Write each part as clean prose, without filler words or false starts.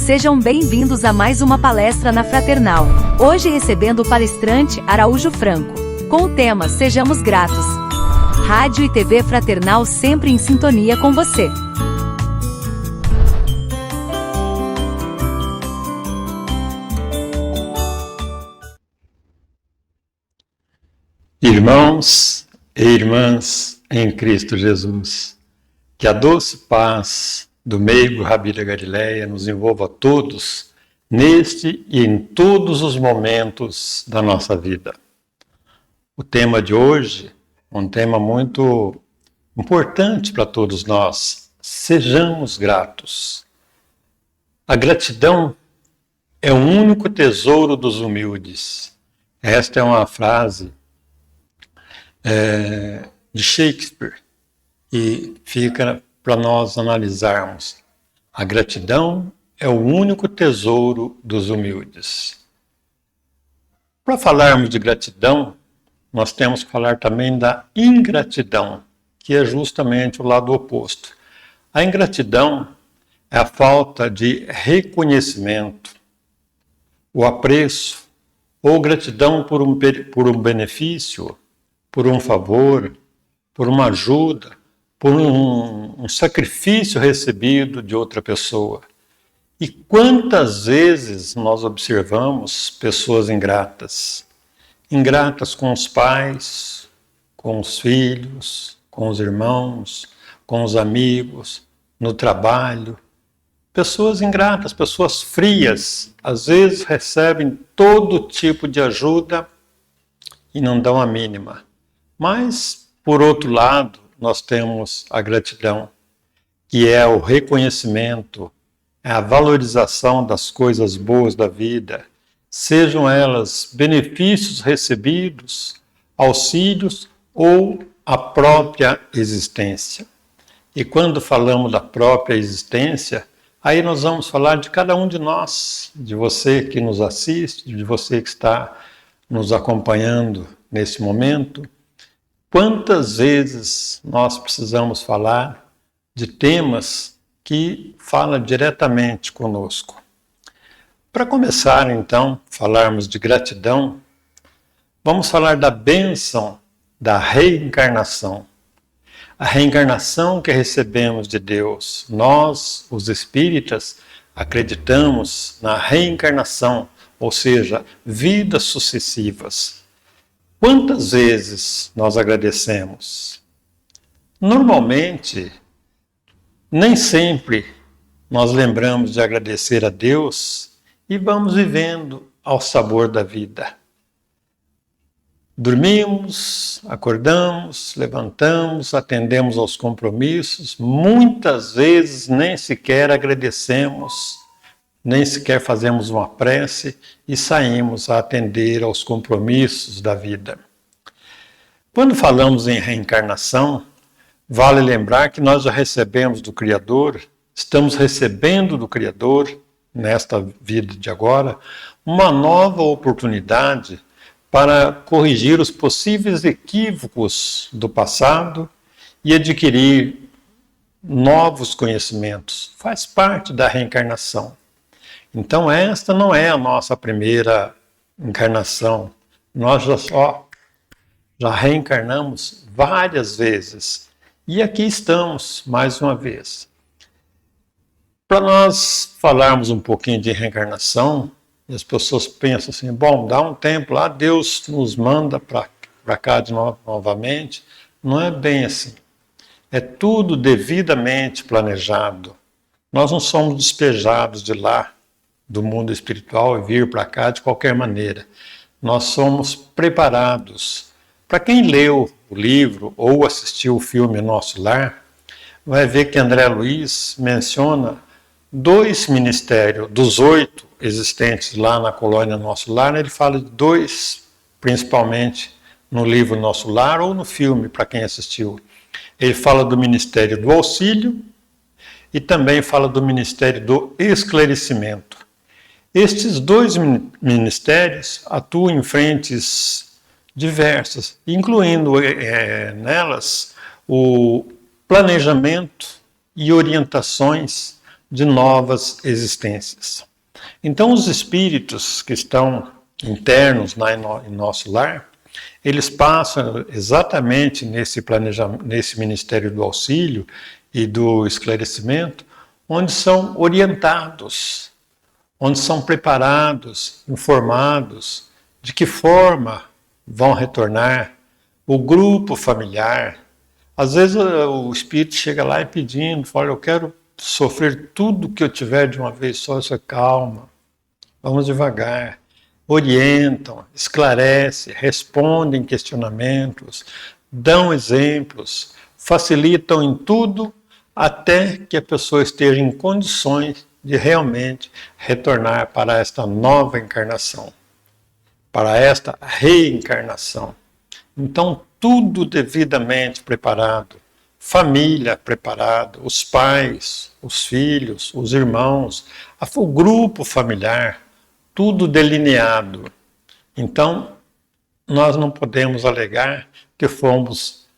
Sejam bem-vindos a mais uma palestra na Fraternal. Hoje recebendo o palestrante Araújo Franco, com o tema Sejamos Gratos. Rádio e TV Fraternal sempre em sintonia com você. Irmãos e irmãs em Cristo Jesus, que a doce paz do meigo Rabi da Galileia nos envolva a todos, neste e em todos os momentos da nossa vida. O tema de hoje é um tema muito importante para todos nós. Sejamos gratos. A gratidão é o único tesouro dos humildes. Esta é uma frase de Shakespeare e fica para nós analisarmos. A gratidão é o único tesouro dos humildes. Para falarmos de gratidão, nós temos que falar também da ingratidão, que é justamente o lado oposto. A ingratidão é a falta de reconhecimento, o apreço, ou gratidão por um benefício, por um favor, por uma ajuda, por um sacrifício recebido de outra pessoa. E quantas vezes nós observamos pessoas ingratas? Ingratas com os pais, com os filhos, com os irmãos, com os amigos, no trabalho. Pessoas ingratas, pessoas frias, às vezes recebem todo tipo de ajuda e não dão a mínima. Mas, por outro lado, nós temos a gratidão, que é o reconhecimento, é a valorização das coisas boas da vida, sejam elas benefícios recebidos, auxílios ou a própria existência. E quando falamos da própria existência, aí nós vamos falar de cada um de nós, de você que nos assiste, de você que está nos acompanhando nesse momento. Quantas vezes nós precisamos falar de temas que falam diretamente conosco? Para começar, então, falarmos de gratidão, vamos falar da bênção da reencarnação. A reencarnação que recebemos de Deus. Nós, os espíritas, acreditamos na reencarnação, ou seja, vidas sucessivas. Quantas vezes nós agradecemos? Normalmente, nem sempre nós lembramos de agradecer a Deus e vamos vivendo ao sabor da vida. Dormimos, acordamos, levantamos, atendemos aos compromissos, muitas vezes nem sequer agradecemos, nem sequer fazemos uma prece e saímos a atender aos compromissos da vida. Quando falamos em reencarnação, vale lembrar que nós já recebemos do Criador, estamos recebendo do Criador, nesta vida de agora, uma nova oportunidade para corrigir os possíveis equívocos do passado e adquirir novos conhecimentos. Faz parte da reencarnação. Então esta não é a nossa primeira encarnação. Nós já reencarnamos várias vezes. E aqui estamos, mais uma vez. Para nós falarmos um pouquinho de reencarnação, as pessoas pensam assim, bom, dá um tempo lá, Deus nos manda para cá de novamente. Não é bem assim. É tudo devidamente planejado. Nós não somos despejados de lá, do mundo espiritual, e vir para cá de qualquer maneira. Nós somos preparados. Para quem leu o livro ou assistiu o filme Nosso Lar, vai ver que André Luiz menciona 2 ministérios, dos 8 existentes lá na colônia Nosso Lar, ele fala de 2, principalmente no livro Nosso Lar ou no filme, para quem assistiu. Ele fala do Ministério do Auxílio e também fala do Ministério do Esclarecimento. Estes 2 ministérios atuam em frentes diversas, incluindo nelas o planejamento e orientações de novas existências. Então, os espíritos que estão internos em nosso lar, eles passam exatamente nesse planejamento, nesse Ministério do Auxílio e do Esclarecimento, onde são orientados, onde são preparados, informados de que forma vão retornar o grupo familiar. Às vezes o espírito chega lá e pedindo, fala, eu quero sofrer tudo que eu tiver de uma vez só, isso é calma, vamos devagar. Orientam, esclarecem, respondem questionamentos, dão exemplos, facilitam em tudo até que a pessoa esteja em condições de realmente retornar para esta nova encarnação, para esta reencarnação. Então, tudo devidamente preparado, família preparada, os pais, os filhos, os irmãos, o grupo familiar, tudo delineado. Então, nós não podemos alegar que fomos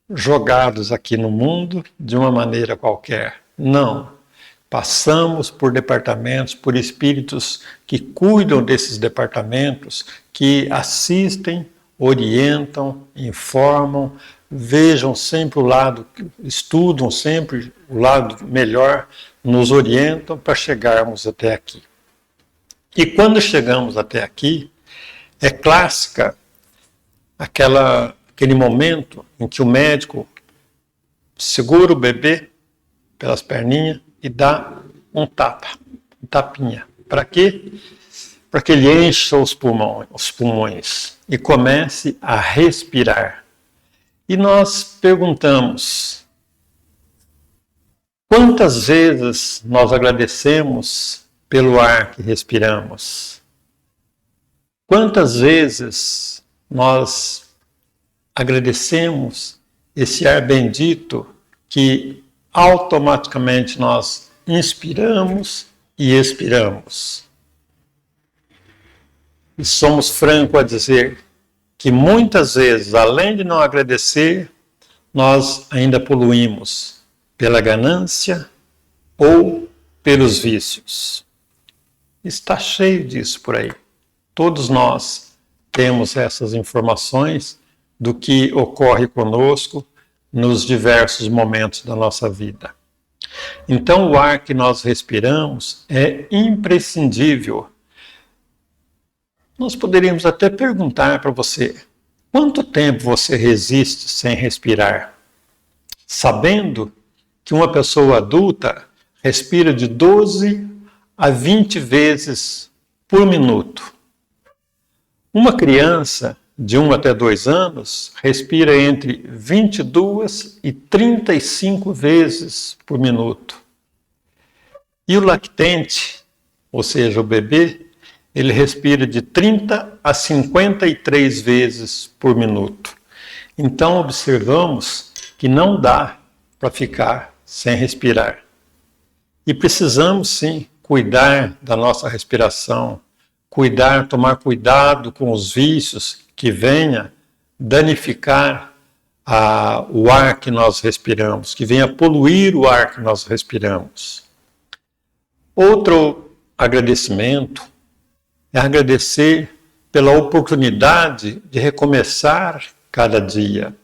jogados aqui no mundo de uma maneira qualquer. Não. Passamos por departamentos, por espíritos que cuidam desses departamentos, que assistem, orientam, informam, vejam sempre o lado, estudam sempre o lado melhor, nos orientam para chegarmos até aqui. E quando chegamos até aqui, é clássica aquele momento em que o médico segura o bebê pelas perninhas e dá um tapinha. Para quê? Para que ele encha os pulmões e comece a respirar. E nós perguntamos, quantas vezes nós agradecemos pelo ar que respiramos? Quantas vezes nós agradecemos esse ar bendito que automaticamente nós inspiramos e expiramos? E somos francos a dizer que muitas vezes, além de não agradecer, nós ainda poluímos pela ganância ou pelos vícios. Está cheio disso por aí. Todos nós temos essas informações do que ocorre conosco nos diversos momentos da nossa vida. Então, o ar que nós respiramos é imprescindível. Nós poderíamos até perguntar para você, quanto tempo você resiste sem respirar? Sabendo que uma pessoa adulta respira de 12 a 20 vezes por minuto. Uma criança de 1 até 2 anos respira entre 22 e 35 vezes por minuto. E o lactente, ou seja, o bebê, ele respira de 30 a 53 vezes por minuto. Então, observamos que não dá para ficar sem respirar. E precisamos, sim, cuidar da nossa respiração, tomar cuidado com os vícios que venha danificar o ar que nós respiramos, que venha poluir o ar que nós respiramos. Outro agradecimento é agradecer pela oportunidade de recomeçar cada dia.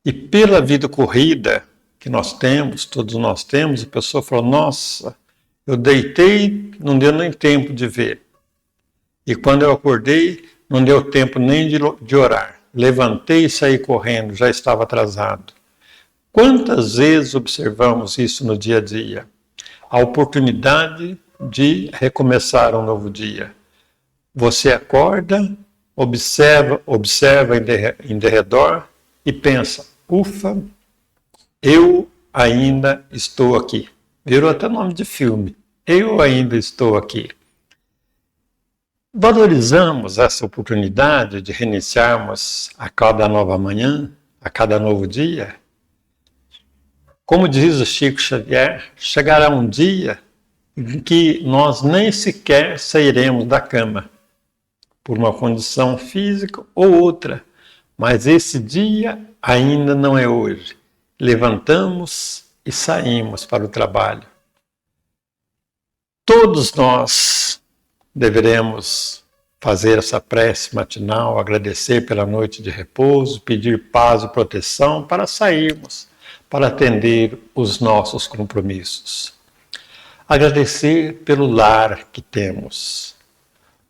E pela vida corrida que nós temos, todos nós temos, a pessoa falou, nossa, eu deitei, não deu nem tempo de ver. E quando eu acordei, não deu tempo nem de orar. Levantei e saí correndo, já estava atrasado. Quantas vezes observamos isso no dia a dia? A oportunidade de recomeçar um novo dia. Você acorda, observa em derredor e pensa, ufa, eu ainda estou aqui. Virou até nome de filme. Eu ainda estou aqui. Valorizamos essa oportunidade de reiniciarmos a cada nova manhã, a cada novo dia? Como diz o Chico Xavier, chegará um dia em que nós nem sequer sairemos da cama, por uma condição física ou outra, mas esse dia ainda não é hoje. Levantamos e saímos para o trabalho. Todos nós deveremos fazer essa prece matinal, agradecer pela noite de repouso, pedir paz e proteção para sairmos, para atender os nossos compromissos. Agradecer pelo lar que temos.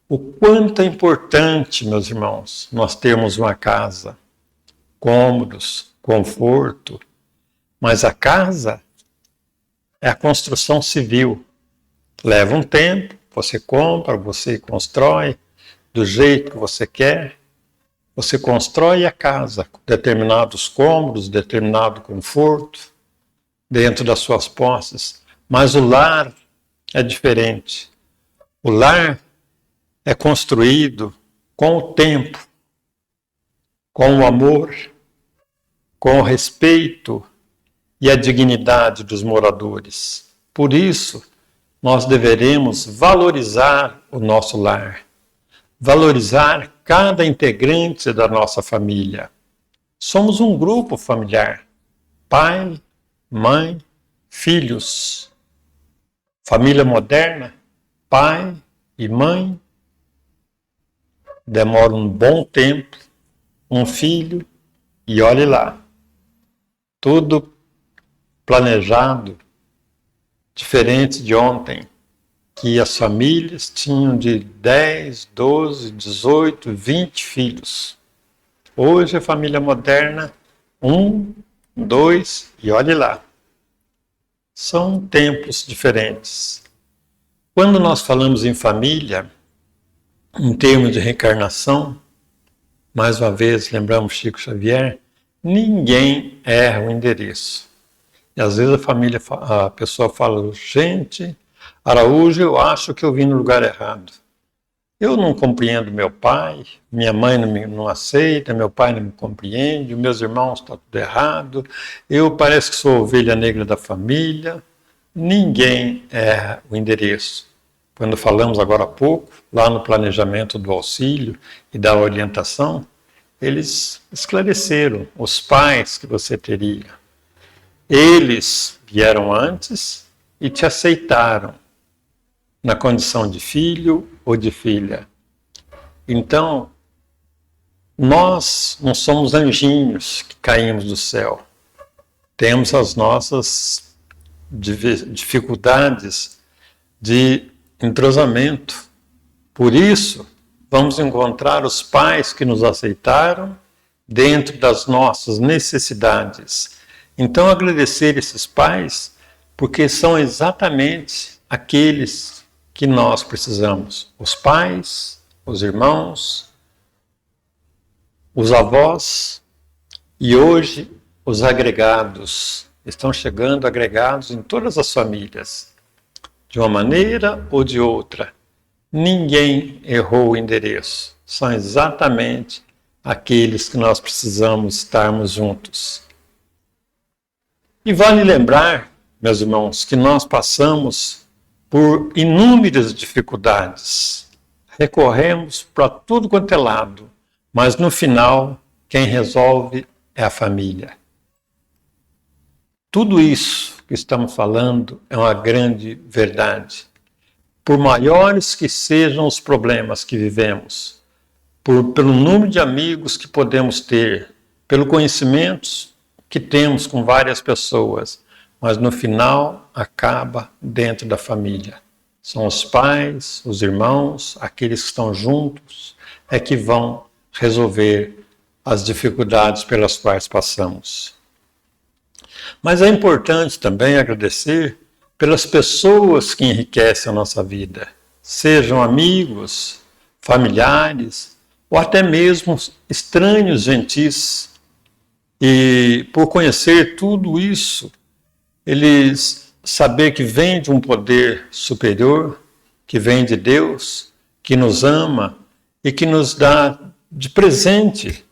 O quanto é importante, meus irmãos, nós termos uma casa, cômodos, conforto, mas a casa é a construção civil. Leva um tempo, você compra, você constrói do jeito que você quer, você constrói a casa com determinados cômodos, determinado conforto, dentro das suas posses. Mas o lar é diferente. O lar é construído com o tempo, com o amor, com o respeito e a dignidade dos moradores. Por isso, nós deveremos valorizar o nosso lar, valorizar cada integrante da nossa família. Somos um grupo familiar, pai, mãe, filhos. Família moderna, pai e mãe, demora um bom tempo, um filho, e olhe lá, tudo planejado, diferente de ontem, que as famílias tinham de 10, 12, 18, 20 filhos. Hoje a família moderna, 1, 2 e olhe lá. São tempos diferentes. Quando nós falamos em família, em termos de reencarnação, mais uma vez lembramos Chico Xavier, ninguém erra o endereço. E às vezes a pessoa fala, gente, Araújo, eu acho que eu vim no lugar errado. Eu não compreendo meu pai, minha mãe não aceita, meu pai não me compreende, meus irmãos estão tudo errado, eu parece que sou a ovelha negra da família. Ninguém erra o endereço. Quando falamos agora há pouco, lá no planejamento do auxílio e da orientação, eles esclareceram os pais que você teria. Eles vieram antes e te aceitaram na condição de filho ou de filha. Então, nós não somos anjinhos que caímos do céu. Temos as nossas dificuldades de entrosamento. Por isso, vamos encontrar os pais que nos aceitaram dentro das nossas necessidades. Então, agradecer esses pais, porque são exatamente aqueles que nós precisamos. Os pais, os irmãos, os avós e hoje os agregados. Estão chegando agregados em todas as famílias, de uma maneira ou de outra. Ninguém errou o endereço. São exatamente aqueles que nós precisamos estarmos juntos. E vale lembrar, meus irmãos, que nós passamos por inúmeras dificuldades. Recorremos para tudo quanto é lado, mas no final, quem resolve é a família. Tudo isso que estamos falando é uma grande verdade. Por maiores que sejam os problemas que vivemos, pelo número de amigos que podemos ter, pelo conhecimento que temos com várias pessoas, mas no final acaba dentro da família. São os pais, os irmãos, aqueles que estão juntos, é que vão resolver as dificuldades pelas quais passamos. Mas é importante também agradecer pelas pessoas que enriquecem a nossa vida, sejam amigos, familiares ou até mesmo estranhos gentis. E por conhecer tudo isso, eles saber que vem de um poder superior, que vem de Deus, que nos ama e que nos dá de presente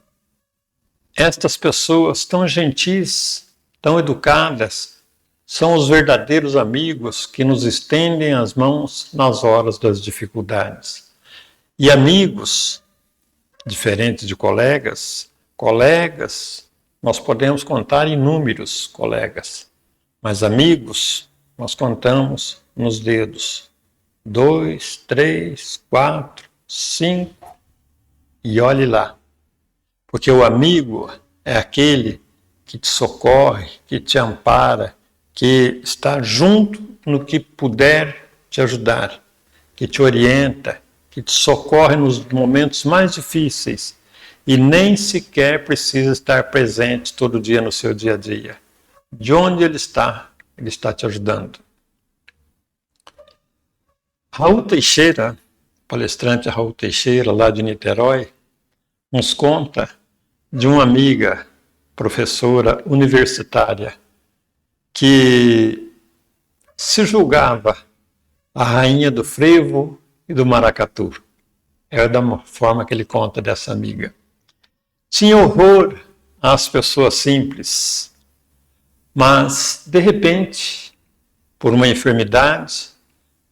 estas pessoas tão gentis, tão educadas, são os verdadeiros amigos que nos estendem as mãos nas horas das dificuldades. E amigos, diferente de colegas, nós podemos contar inúmeros colegas, mas amigos nós contamos nos dedos. 2, 3, 4, 5 e olhe lá. Porque o amigo é aquele que te socorre, que te ampara, que está junto no que puder te ajudar, que te orienta, que te socorre nos momentos mais difíceis e nem sequer precisa estar presente todo dia no seu dia a dia. De onde ele está te ajudando. Raul Teixeira, palestrante Raul Teixeira, lá de Niterói, nos conta de uma amiga, professora universitária, que se julgava a rainha do frevo e do maracatu. É da forma que ele conta dessa amiga. Tinha horror às pessoas simples, mas, de repente, por uma enfermidade,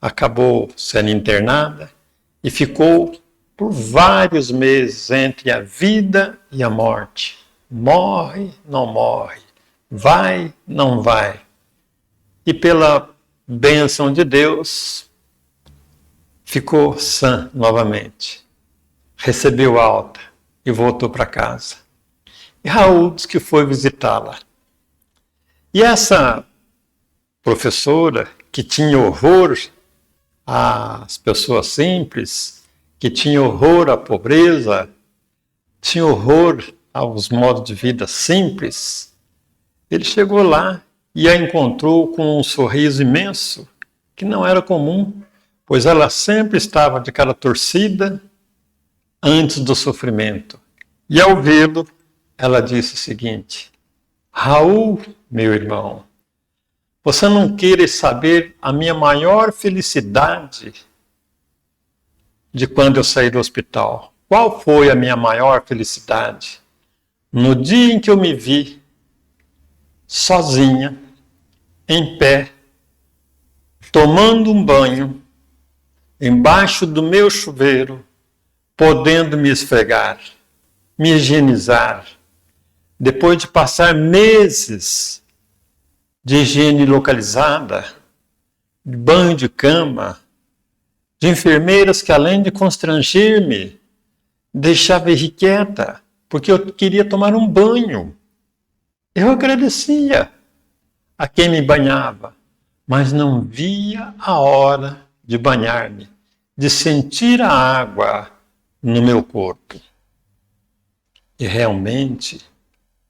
acabou sendo internada e ficou por vários meses entre a vida e a morte. Morre, não morre. Vai, não vai. E pela bênção de Deus, ficou sã novamente. Recebeu alta e voltou para casa. E Raul disse que foi visitá-la. E essa professora, que tinha horror às pessoas simples, que tinha horror à pobreza, tinha horror aos modos de vida simples, ele chegou lá e a encontrou com um sorriso imenso, que não era comum, pois ela sempre estava de cara torcida antes do sofrimento. E ao vê-lo, ela disse o seguinte: Raul, meu irmão, você não queira saber a minha maior felicidade de quando eu saí do hospital. Qual foi a minha maior felicidade? No dia em que eu me vi sozinha, em pé, tomando um banho, embaixo do meu chuveiro, podendo me esfregar, me higienizar, depois de passar meses de higiene localizada, de banho de cama, de enfermeiras que, além de constranger-me, deixavam irrequieta, porque eu queria tomar um banho. Eu agradecia a quem me banhava, mas não via a hora de banhar-me, de sentir a água no meu corpo. E realmente,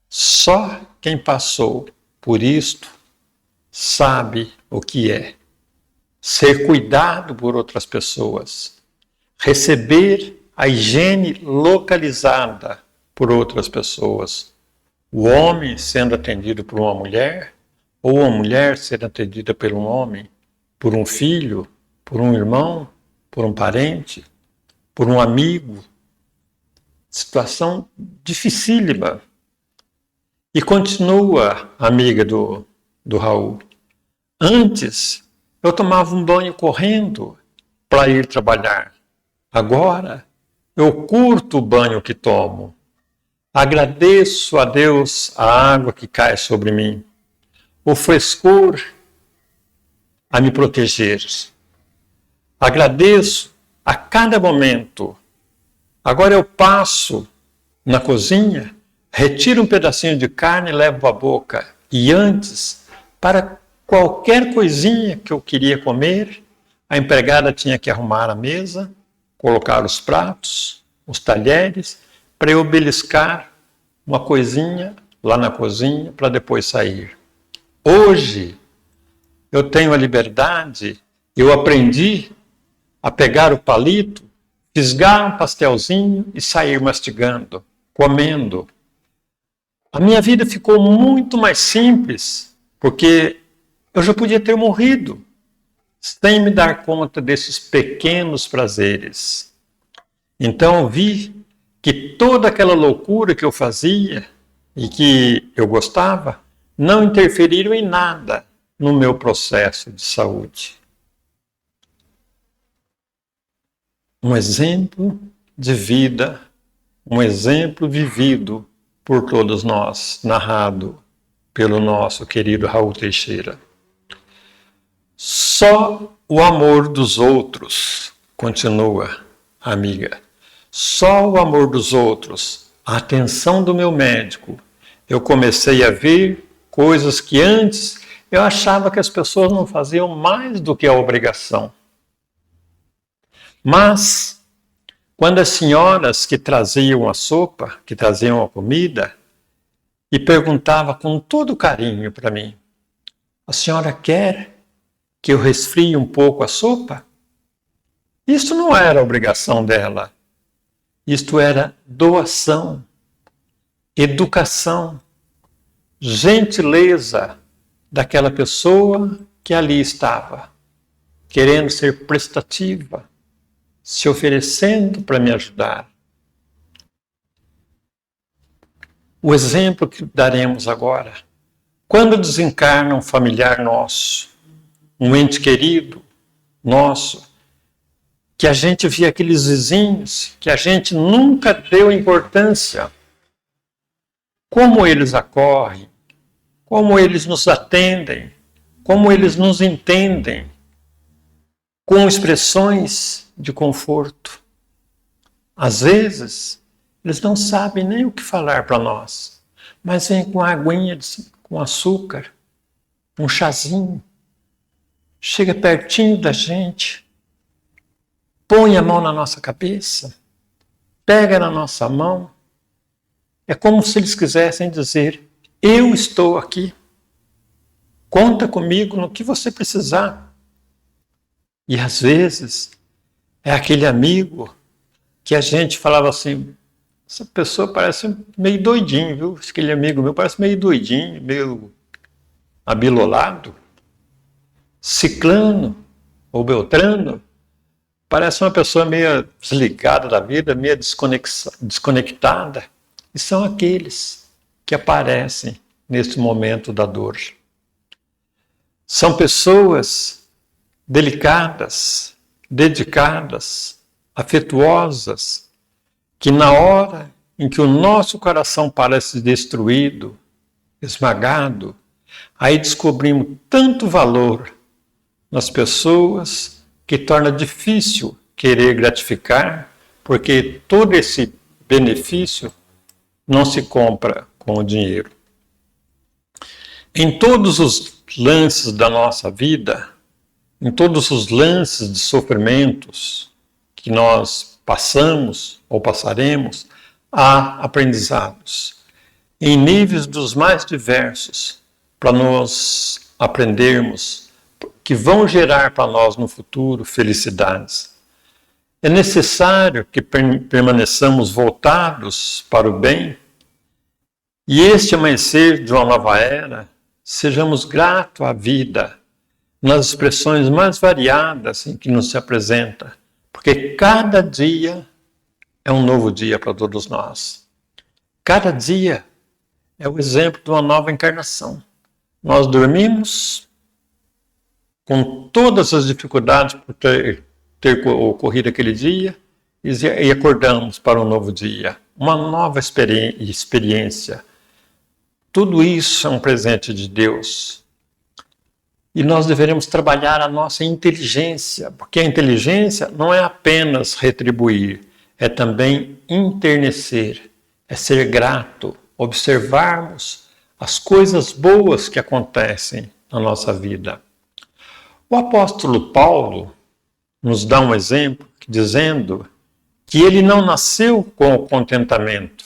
só quem passou por isto sabe o que é ser cuidado por outras pessoas, receber a higiene localizada por outras pessoas. O homem sendo atendido por uma mulher, ou a mulher sendo atendida por um homem, por um filho, por um irmão, por um parente, por um amigo. Situação dificílima. E continua a amiga do Raul. Antes, eu tomava um banho correndo para ir trabalhar. Agora, eu curto o banho que tomo. Agradeço a Deus a água que cai sobre mim, o frescor a me proteger. Agradeço a cada momento. Agora eu passo na cozinha, retiro um pedacinho de carne e levo à boca. E antes, para qualquer coisinha que eu queria comer, a empregada tinha que arrumar a mesa, colocar os pratos, os talheres, para eu beliscar uma coisinha lá na cozinha para depois sair. Hoje, eu tenho a liberdade, eu aprendi a pegar o palito, fisgar um pastelzinho e sair mastigando, comendo. A minha vida ficou muito mais simples, porque eu já podia ter morrido, sem me dar conta desses pequenos prazeres. Então eu vi que toda aquela loucura que eu fazia e que eu gostava, não interferiram em nada no meu processo de saúde. Um exemplo de vida, um exemplo vivido por todos nós, narrado pelo nosso querido Raul Teixeira. Só o amor dos outros, continua a amiga, só o amor dos outros, a atenção do meu médico, eu comecei a ver coisas que antes eu achava que as pessoas não faziam mais do que a obrigação. Mas, quando as senhoras que traziam a sopa, que traziam a comida, e perguntava com todo carinho para mim, a senhora quer que eu resfrie um pouco a sopa? Isso não era obrigação dela. Isto era doação, educação, gentileza daquela pessoa que ali estava, querendo ser prestativa, se oferecendo para me ajudar. O exemplo que daremos agora, quando desencarna um familiar nosso, um ente querido nosso, que a gente via aqueles vizinhos, que a gente nunca deu importância, como eles acorrem, como eles nos atendem, como eles nos entendem, com expressões de conforto. Às vezes, eles não sabem nem o que falar para nós, mas vêm com aguinha com açúcar, um chazinho, chega pertinho da gente, põe a mão na nossa cabeça, pega na nossa mão. É como se eles quisessem dizer, eu estou aqui, conta comigo no que você precisar. E às vezes é aquele amigo que a gente falava assim, essa pessoa parece meio doidinho, viu? Aquele amigo meu parece meio doidinho, meio abilolado. Ciclano ou Beltrano parece uma pessoa meio desligada da vida, meio desconectada. E são aqueles que aparecem nesse momento da dor. São pessoas delicadas, dedicadas, afetuosas, que na hora em que o nosso coração parece destruído, esmagado, aí descobrimos tanto valor nas pessoas que torna difícil querer gratificar, porque todo esse benefício não se compra com o dinheiro. Em todos os lances da nossa vida, em todos os lances de sofrimentos que nós passamos ou passaremos, há aprendizados em níveis dos mais diversos para nós aprendermos que vão gerar para nós no futuro felicidades. É necessário que permaneçamos voltados para o bem e este amanhecer de uma nova era, sejamos gratos à vida nas expressões mais variadas em que nos se apresenta, porque cada dia é um novo dia para todos nós. Cada dia é o exemplo de uma nova encarnação. Nós dormimos com todas as dificuldades por ter ocorrido aquele dia e acordamos para um novo dia, uma nova experiência. Tudo isso é um presente de Deus. E nós deveremos trabalhar a nossa inteligência, porque a inteligência não é apenas retribuir, é também enternecer, é ser grato, observarmos as coisas boas que acontecem na nossa vida. O apóstolo Paulo nos dá um exemplo dizendo que ele não nasceu com o contentamento,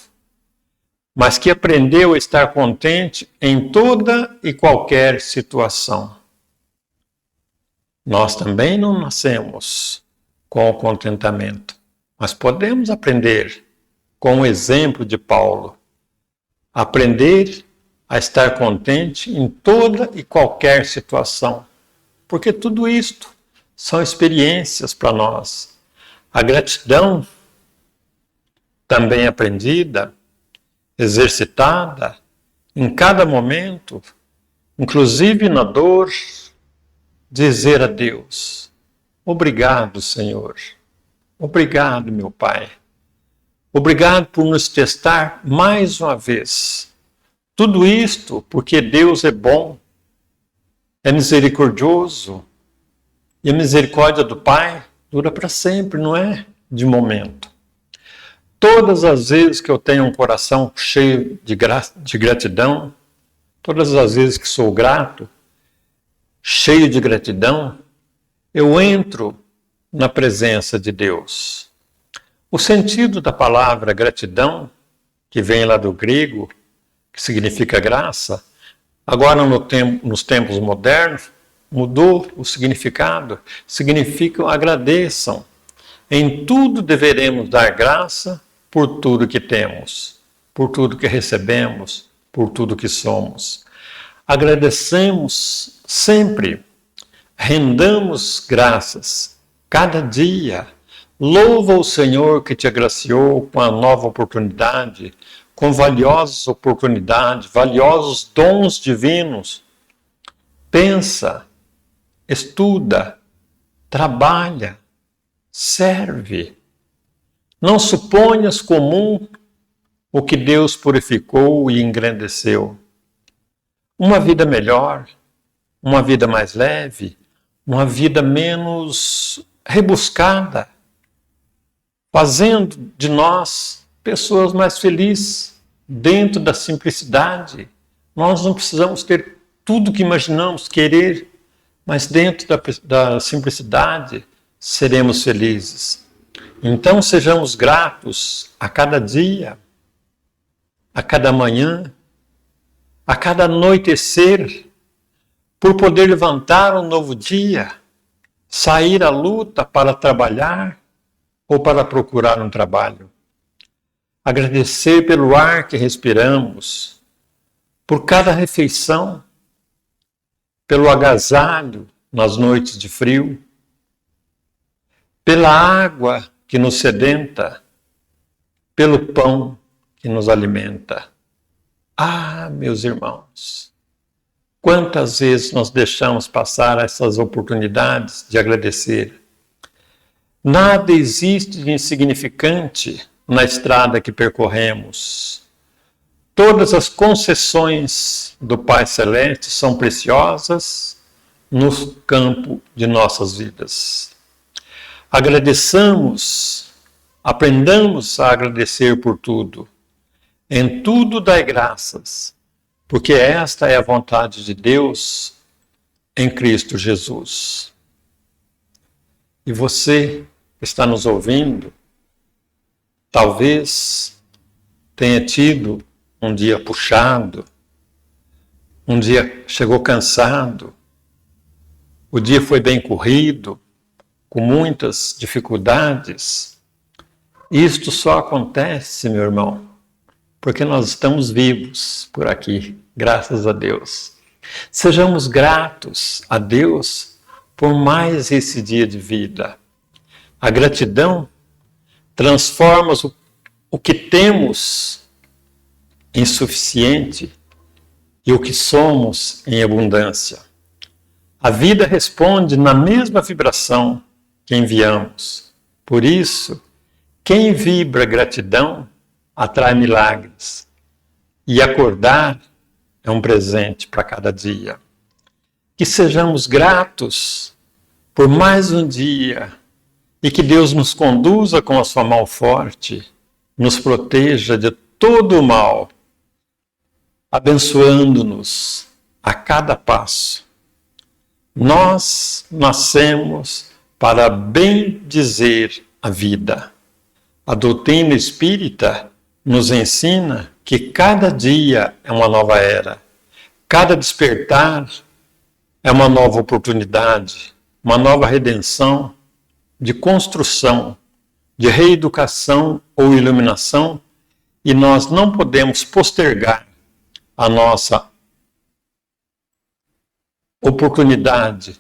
mas que aprendeu a estar contente em toda e qualquer situação. Nós também não nascemos com o contentamento, mas podemos aprender com o exemplo de Paulo, aprender a estar contente em toda e qualquer situação, porque tudo isto são experiências para nós. A gratidão, também aprendida, exercitada em cada momento, inclusive na dor, dizer a Deus, obrigado, Senhor, obrigado, meu Pai, obrigado por nos testar mais uma vez. Tudo isto porque Deus é bom, é misericordioso, E a misericórdia do Pai dura para sempre, não é de momento. Todas as vezes que eu tenho um coração cheio de gratidão, todas as vezes que sou grato, cheio de gratidão, eu entro na presença de Deus. O sentido da palavra gratidão, que vem lá do grego, que significa graça, agora nos tempos modernos, mudou o significado. Significa agradeçam. Em tudo deveremos dar graça por tudo que temos, por tudo que recebemos, por tudo que somos. Agradecemos sempre, rendamos graças cada dia. Louva o Senhor que te agraciou com a nova oportunidade, com valiosas oportunidades, valiosos dons divinos. Pensa, estuda, trabalha, serve. Não suponhas comum o que Deus purificou e engrandeceu. Uma vida melhor, uma vida mais leve, uma vida menos rebuscada, fazendo de nós pessoas mais felizes, dentro da simplicidade. Nós não precisamos ter tudo que imaginamos querer, mas dentro da simplicidade seremos felizes. Então sejamos gratos a cada dia, a cada manhã, a cada anoitecer, por poder levantar um novo dia, sair à luta para trabalhar ou para procurar um trabalho. Agradecer pelo ar que respiramos, por cada refeição, pelo agasalho nas noites de frio, pela água que nos sedenta, pelo pão que nos alimenta. Ah, meus irmãos, quantas vezes nós deixamos passar essas oportunidades de agradecer? Nada existe de insignificante na estrada que percorremos. Todas as concessões do Pai Celeste são preciosas no campo de nossas vidas. Agradeçamos, aprendamos a agradecer por tudo. Em tudo dai graças, porque esta é a vontade de Deus em Cristo Jesus. E você que está nos ouvindo, talvez tenha tido um dia puxado, um dia chegou cansado, o dia foi bem corrido, com muitas dificuldades. Isto só acontece, meu irmão, porque nós estamos vivos por aqui, graças a Deus. Sejamos gratos a Deus por mais esse dia de vida. A gratidão transforma o que temos em suficiente e o que somos em abundância. A vida responde na mesma vibração que enviamos. Por isso, quem vibra gratidão atrai milagres. E acordar é um presente para cada dia. Que sejamos gratos por mais um dia e que Deus nos conduza com a sua mão forte, nos proteja de todo o mal, abençoando-nos a cada passo. Nós nascemos para bem dizer a vida. A doutrina espírita nos ensina que cada dia é uma nova era, cada despertar é uma nova oportunidade, uma nova redenção, de construção, de reeducação ou iluminação, e nós não podemos postergar a nossa oportunidade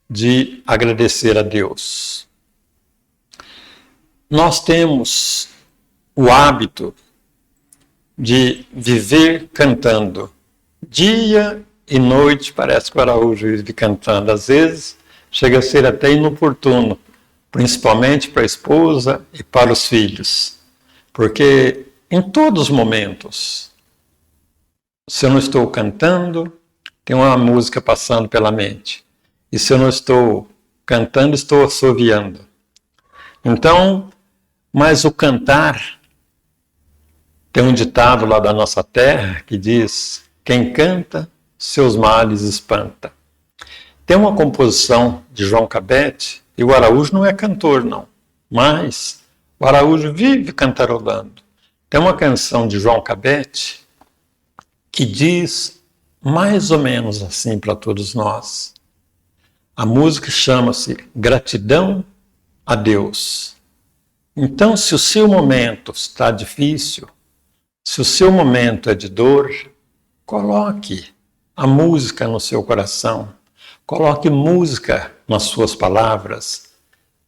de agradecer a Deus. Nós temos o hábito de viver cantando. Dia e noite parece que o Araújo vive cantando. Às vezes chega a ser até inoportuno, principalmente para a esposa e para os filhos. Porque em todos os momentos, se eu não estou cantando, tem uma música passando pela mente. E se eu não estou cantando estou assoviando. Então, mas o cantar, tem um ditado lá da nossa terra que diz: quem canta, seus males espanta. Tem uma composição de João Cabete, e o Araújo não é cantor, não, mas o Araújo vive cantarolando. Tem uma canção de João Cabete que diz mais ou menos assim para todos nós. A música chama-se Gratidão a Deus. Então, se o seu momento está difícil, se o seu momento é de dor, coloque a música no seu coração, coloque música nas suas palavras.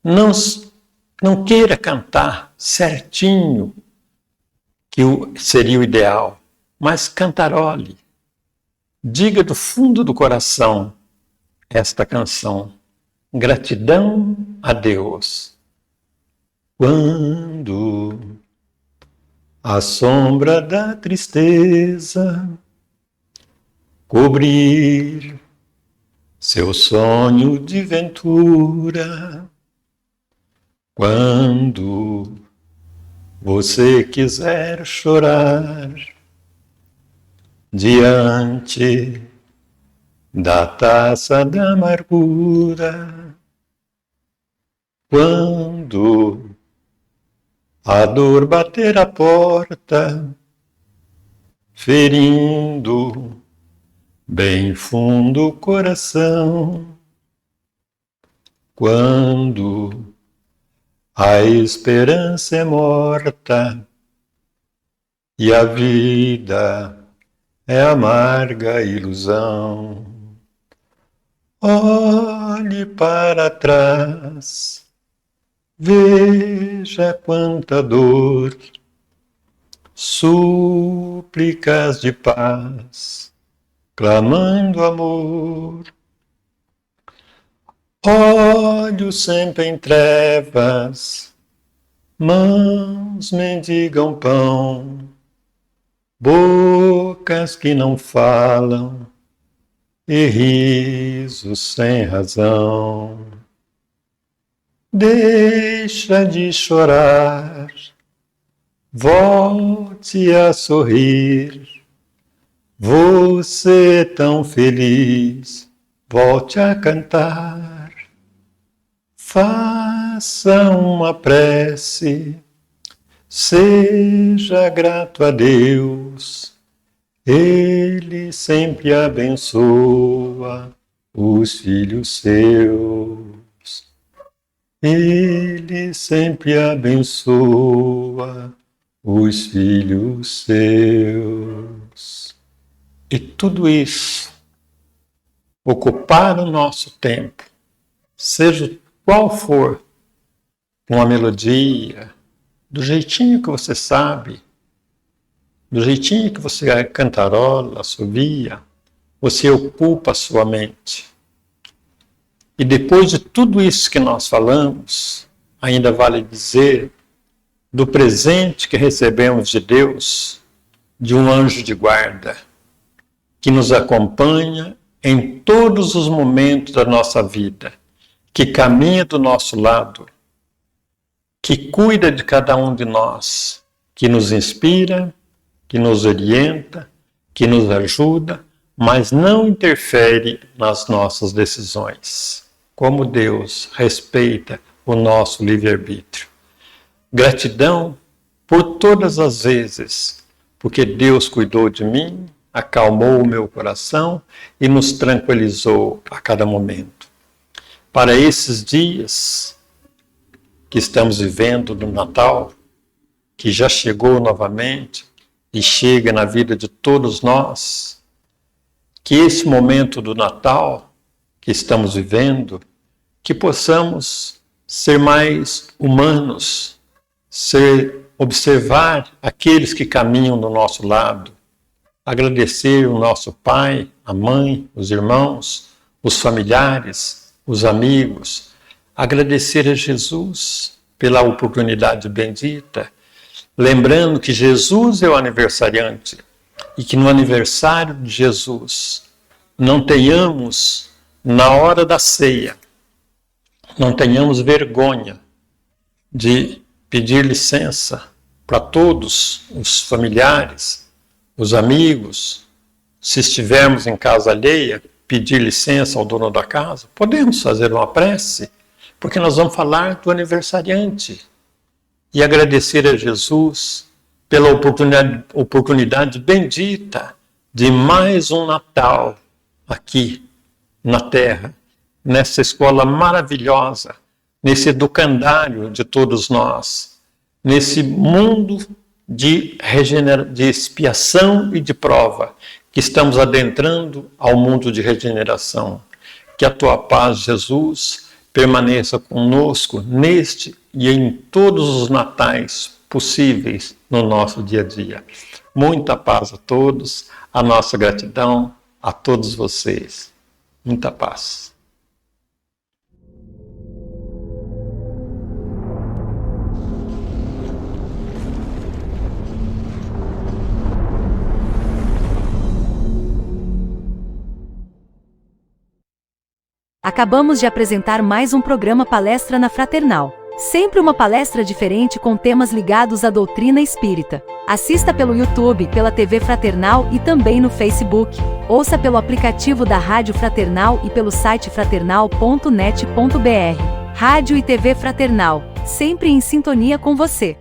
Não queira cantar certinho, que seria o ideal, mas cantarole. Diga do fundo do coração esta canção: gratidão a Deus. Quando a sombra da tristeza cobrir seu sonho de ventura, quando você quiser chorar diante da taça da amargura, quando a dor bater a porta, ferindo bem fundo o coração, quando a esperança é morta e a vida é amarga ilusão, olhe para trás, veja quanta dor, súplicas de paz, clamando amor. Olhos sempre em trevas, mãos mendigam pão, bocas que não falam e risos sem razão. Deixa de chorar, volte a sorrir. Você tão feliz, volte a cantar. Faça uma prece, seja grato a Deus. Ele sempre abençoa os filhos seus. Ele sempre abençoa os filhos seus. E tudo isso, ocupar o nosso tempo, seja qual for, uma melodia, do jeitinho que você sabe, do jeitinho que você cantarola, assovia, você ocupa a sua mente. E depois de tudo isso que nós falamos, ainda vale dizer do presente que recebemos de Deus, de um anjo de guarda, que nos acompanha em todos os momentos da nossa vida, que caminha do nosso lado, que cuida de cada um de nós, que nos inspira, que nos orienta, que nos ajuda, mas não interfere nas nossas decisões. Como Deus respeita o nosso livre-arbítrio. Gratidão por todas as vezes, porque Deus cuidou de mim, acalmou o meu coração e nos tranquilizou a cada momento. Para esses dias que estamos vivendo no Natal, que já chegou novamente e chega na vida de todos nós, que esse momento do Natal que estamos vivendo, que possamos ser mais humanos, observar aqueles que caminham do nosso lado, agradecer o nosso pai, a mãe, os irmãos, os familiares, os amigos, agradecer a Jesus pela oportunidade bendita, lembrando que Jesus é o aniversariante e que no aniversário de Jesus não tenhamos, na hora da ceia, não tenhamos vergonha de pedir licença para todos os familiares, os amigos. Se estivermos em casa alheia, pedir licença ao dono da casa, podemos fazer uma prece, porque nós vamos falar do aniversariante e agradecer a Jesus pela oportunidade bendita de mais um Natal aqui na Terra, nessa escola maravilhosa, nesse educandário de todos nós, nesse mundo de expiação e de prova, que estamos adentrando ao mundo de regeneração. Que a tua paz, Jesus, permaneça conosco neste e em todos os natais possíveis no nosso dia a dia. Muita paz a todos, a nossa gratidão a todos vocês. Muita paz. Acabamos de apresentar mais um programa Palestra na Fraternal. Sempre uma palestra diferente com temas ligados à doutrina espírita. Assista pelo YouTube, pela TV Fraternal e também no Facebook. Ouça pelo aplicativo da Rádio Fraternal e pelo site fraternal.net.br. Rádio e TV Fraternal, sempre em sintonia com você.